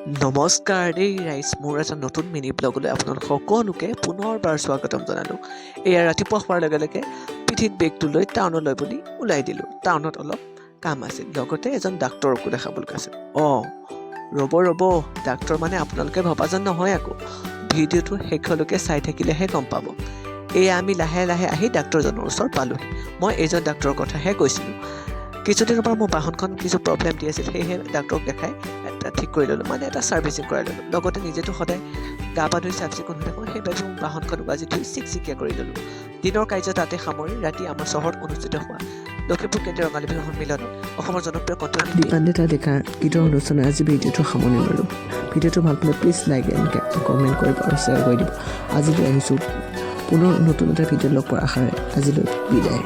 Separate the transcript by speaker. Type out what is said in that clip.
Speaker 1: নমস্কাৰ দেই ৰাইজ, মোৰ এটা নতুন মিনি ব্লগলৈ আপোনালোক সকলোকে পুনৰবাৰ স্বাগতম জনালোঁ। এয়া ৰাতিপুৱা হোৱাৰ লগে লগে পিঠিত বেগটো লৈ টাউনলৈ বুলি ওলাই দিলোঁ। টাউনত অলপ কাম আছিল, লগতে এজন ডাক্তৰকো দেখাবলৈ আছিল। ৰ'ব ডাক্তৰ মানে আপোনালোকে ভবা যেন নহয় আকৌ। ভিডিঅ'টো শেষলৈকে চাই থাকিলেহে গম পাব। এয়া আমি লাহে লাহে আহি ডাক্তৰজনৰ ওচৰত পালোঁহি। মই এইজন ডাক্তৰৰ কথাহে কৈছিলোঁ। কিছুদিনৰ পৰা মোৰ বাহনখন কিছু প্ৰব্লেম দি আছিল, সেয়েহে ডাক্তৰক দেখাই এটা ঠিক কৰি ল'লোঁ, মানে এটা ছাৰ্ভিচিং কৰাই ল'লোঁ। লগতে নিজেতো সদায় গা পা ধুই চাফ চিকুণ হৈ থাকোঁ, সেইবাবে মোৰ বাহনখন বাজি ধুই চিকচিকীয়া কৰি ল'লোঁ। দিনৰ কাৰ্য তাতে সামৰি ৰাতি আমাৰ চহৰত অনুষ্ঠিত হোৱা লখিমপুৰ কেন্দ্ৰীয় ৰঙালী বিহু সন্মিলনত অসমৰ জনপ্ৰিয় কণ্ঠশিল্পী দীপান্বিতা ডেকাৰ গীতৰ অনুষ্ঠানে আজি ভিডিঅ'টো সামৰণি মাৰোঁ। ভিডিঅ'টো ভাল পালে প্লিজ লাইক এণ্ড কমেণ্ট কৰিব আৰু শ্বেয়াৰ কৰি দিব। আজিলৈ আহিছোঁ পুনৰ নতুন এটা ভিডিঅ' লগ পোৱাৰ আশাৰে আজিলৈ বিদায়।